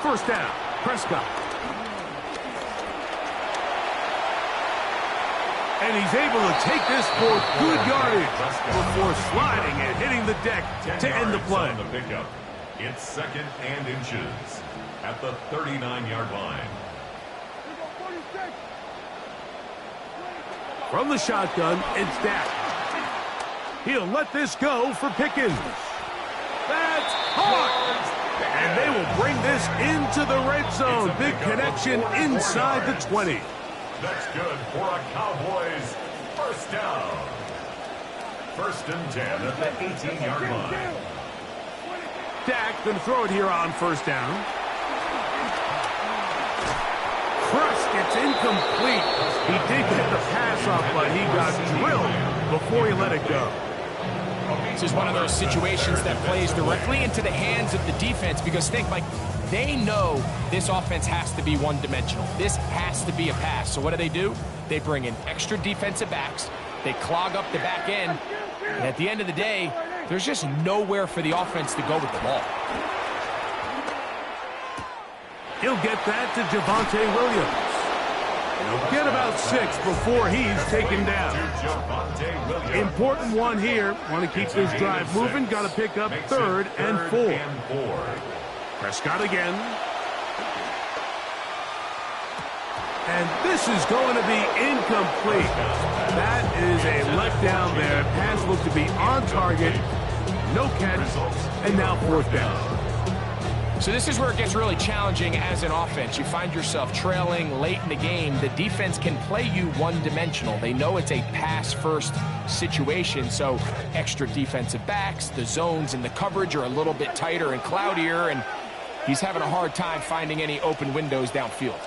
First down, Prescott. And he's able to take this for good yardage before sliding and hitting the deck to end the play. The pickup. It's second and inches at the 39-yard line. From the shotgun, it's Dak. He'll let this go for Pickens. That's hard. And they will bring this into the red zone. Big connection inside the 20. That's good for a Cowboys first down. First and 10 at the 18-yard line. Dak going to throw it here on first down. Crushed, it's incomplete. He did get the pass off, but he got drilled before he let it go. This is one of those situations that plays directly into the hands of the defense because think, Mike, they know this offense has to be one-dimensional. This has to be a pass. So what do? They bring in extra defensive backs. They clog up the back end. And at the end of the day, there's just nowhere for the offense to go with the ball. He'll get that to Javonte Williams. He'll get about 6 before he's taken down. Important one here. Want to keep this drive moving. Got to pick up third and 4. Prescott again. And this is going to be incomplete. That is a letdown there. Pass looked to be on target. No catch. And now fourth down. So this is where it gets really challenging as an offense. You find yourself trailing late in the game. The defense can play you one-dimensional. They know it's a pass-first situation, so extra defensive backs, the zones and the coverage are a little bit tighter and cloudier, and he's having a hard time finding any open windows downfield.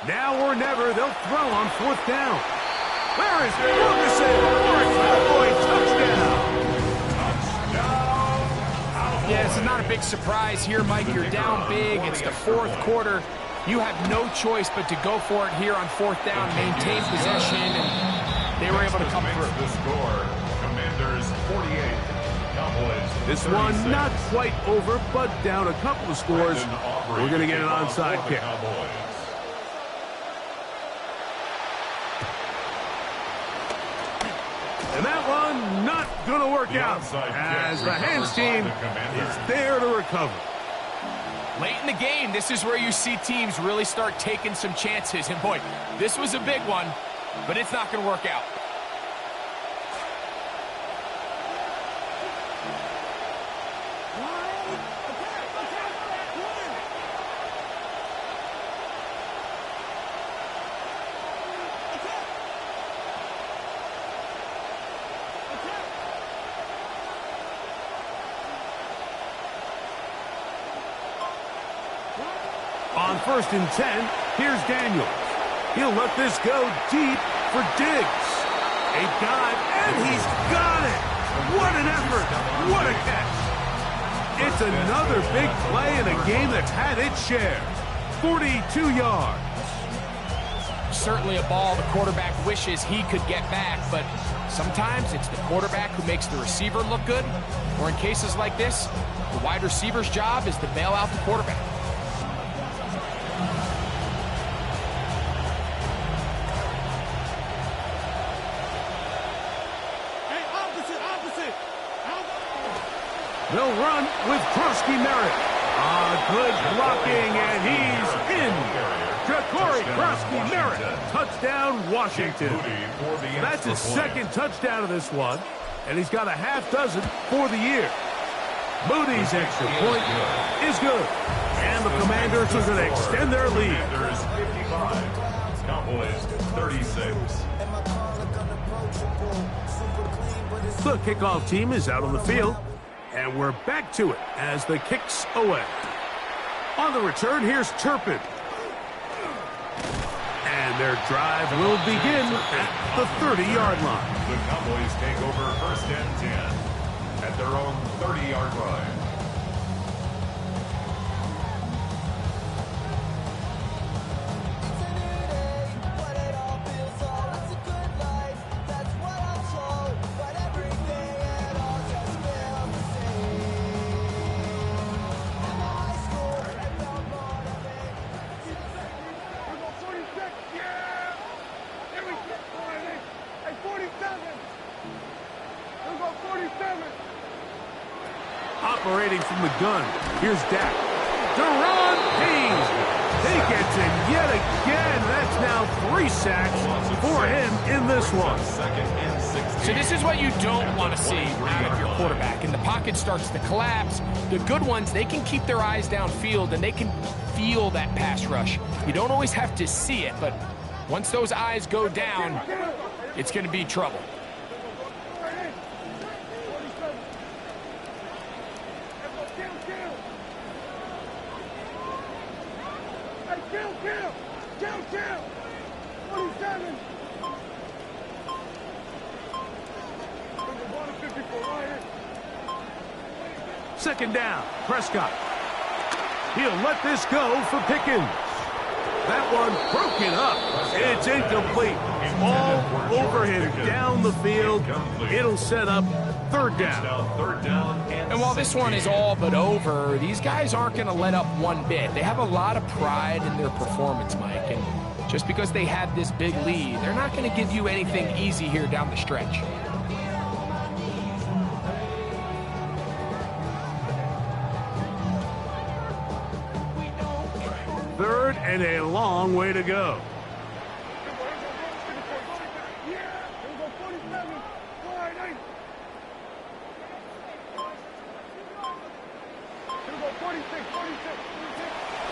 Now or never, they'll throw on fourth down. Where is Ferguson for a Cowboy touchdown? Yeah, this is not a big surprise here, Mike. You're down big. It's the fourth quarter. You have no choice but to go for it here on fourth down, maintain possession, and they were able to come through. The score, Commanders 48, Cowboys. This one not quite over, but down a couple of scores. We're going to get an onside kick. And that one not going to work out as the Hands team is there to recover. Late in the game, this is where you see teams really start taking some chances. And boy, this was a big one, but it's not going to work out. On 1st and 10, here's Daniels. He'll let this go deep for Diggs. A dive, and he's got it. What an effort. What a catch. It's another big play in a game that's had its share. 42 yards. Certainly a ball the quarterback wishes he could get back, but sometimes it's the quarterback who makes the receiver look good, or in cases like this, the wide receiver's job is to bail out the quarterback. They'll run with Krosky Merritt. Good blocking, and he's in. Ja'Cory Krosky Merritt. Touchdown, Washington. That's his second touchdown of this one, and he's got a half dozen for the year. Moody's extra point is good. And the Commanders are going to extend their lead. Commanders 55, Cowboys 36. The kickoff team is out on the field, and we're back to it as the kick's away. On the return, here's Turpin. And their drive will begin at the 30-yard line. The Cowboys take over 1st and 10 at their own 30-yard line. Operating from the gun, here's Dak. Deron Payne. He gets it yet again. That's now 3 sacks for him in this one. So this is what you don't want to see out of your quarterback. And the pocket starts to collapse. The good ones, they can keep their eyes downfield, and they can feel that pass rush. You don't always have to see it, but once those eyes go down, it's going to be trouble. Second down, Prescott. He'll let this go for Pickens. That one broken up. It's incomplete. All over him down the field. It'll set up 3rd down. And while this one is all but over, these guys aren't going to let up one bit. They have a lot of pride in their performance, Mike. And just because they had this big lead, they're not going to give you anything easy here down the stretch. third and a long way to go.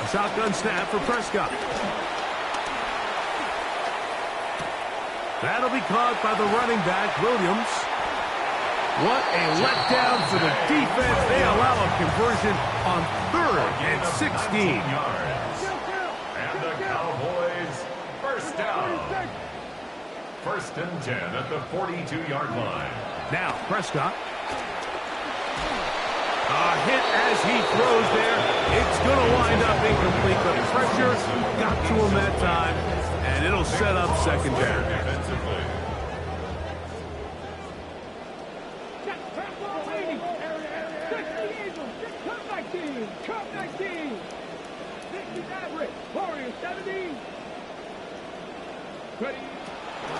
A shotgun snap for Prescott. That'll be caught by the running back, Williams. What a letdown for the defense. They allow a conversion on 3rd and 16. And the Cowboys first down. 1st and 10 at the 42-yard line. Now, Prescott. A hit as he throws there. It's going to wind up incomplete. The pressure got to him that time, and it'll set up 2nd down. Defensively.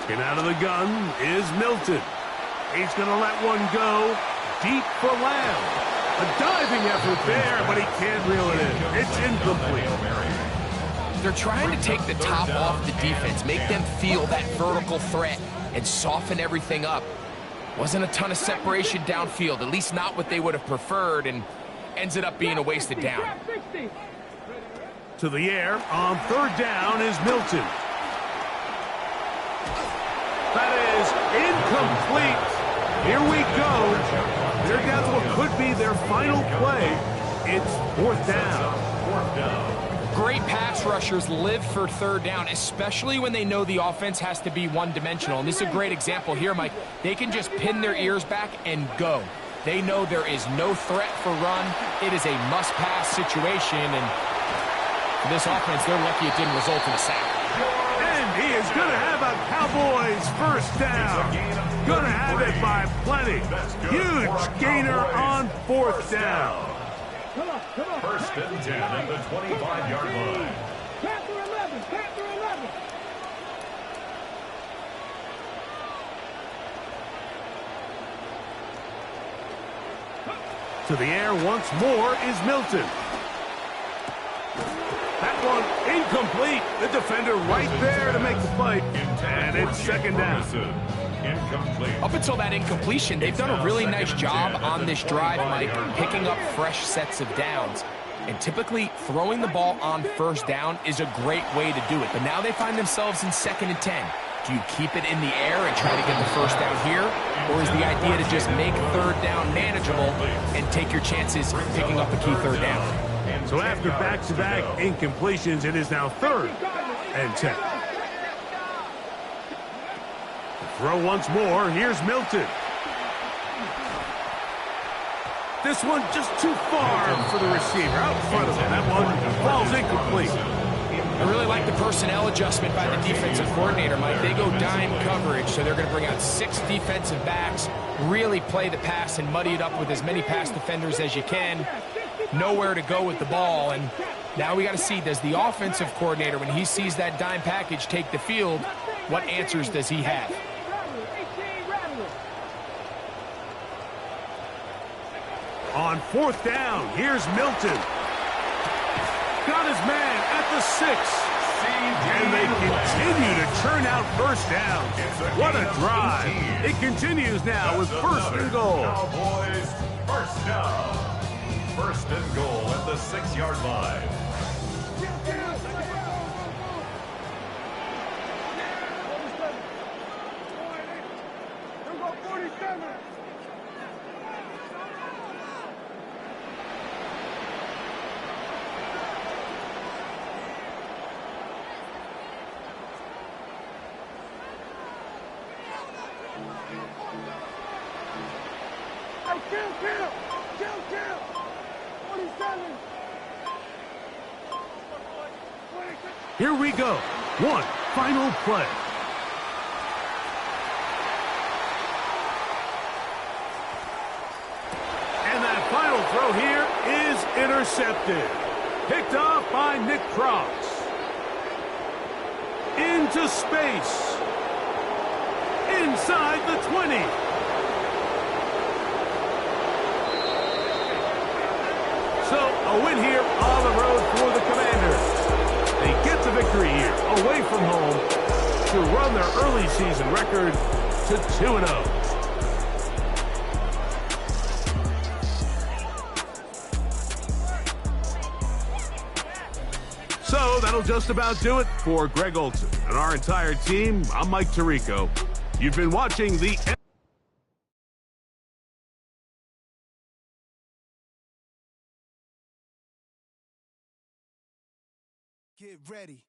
And out of the gun is Milton. He's going to let one go deep for Lamb. A diving effort there, but he can't reel it in. It's incomplete. They're trying to take the top off the defense, make them feel that vertical threat, and soften everything up. Wasn't a ton of separation downfield, at least not what they would have preferred, and ends it up being a wasted down. To the air on 3rd down is Milton. That is incomplete. Here we go. They're down to what could be their final play. It's 4th down. Great pass rushers live for 3rd down, especially when they know the offense has to be one-dimensional. And this is a great example here, Mike. They can just pin their ears back and go. They know there is no threat for run. It is a must-pass situation, and for this offense, they're lucky it didn't result in a sack. And he is going to have a Cowboys 1st down. Going to have it by plenty. Huge gainer on 4th down. 1st and 10 at the 25-yard line. Panther 11, Panther 11. To the air once more is Milton. That one incomplete. The defender right there to make the fight. And it's 2nd down. Incomplete. Up until that incompletion, they've done a really nice job on this drive, Mike, picking up fresh sets of downs. And typically, throwing the ball on 1st down is a great way to do it. But now they find themselves in 2nd and 10. Do you keep it in the air and try to get the 1st down here? Or is the idea to just make 3rd down manageable and take your chances picking up a key 3rd down? So after back-to-back incompletions, it is now 3rd and 10. Throw once more. Here's Milton. This one just too far for the receiver. Out in front of him. That one falls incomplete. I really like the personnel adjustment by the defensive coordinator, Mike. They go dime coverage, so they're going to bring out 6 defensive backs, really play the pass and muddy it up with as many pass defenders as you can. Nowhere to go with the ball, and now we got to see, does the offensive coordinator, when he sees that dime package take the field, what answers does he have? On 4th down, here's Milton. Got his man at the 6. And they continue to churn out 1st downs. What a drive. It continues now with 1st and goal. Cowboys 1st down. 1st and goal at the 6-yard line. Here we go. One final play. And that final throw here is intercepted. Picked off by Nick Cross. Into space. Inside the 20. So a win here on the road for the Commanders. to run their early season record to 2-0. So that'll just about do it for Greg Olson and our entire team. I'm Mike Tirico. You've been watching the... Get ready.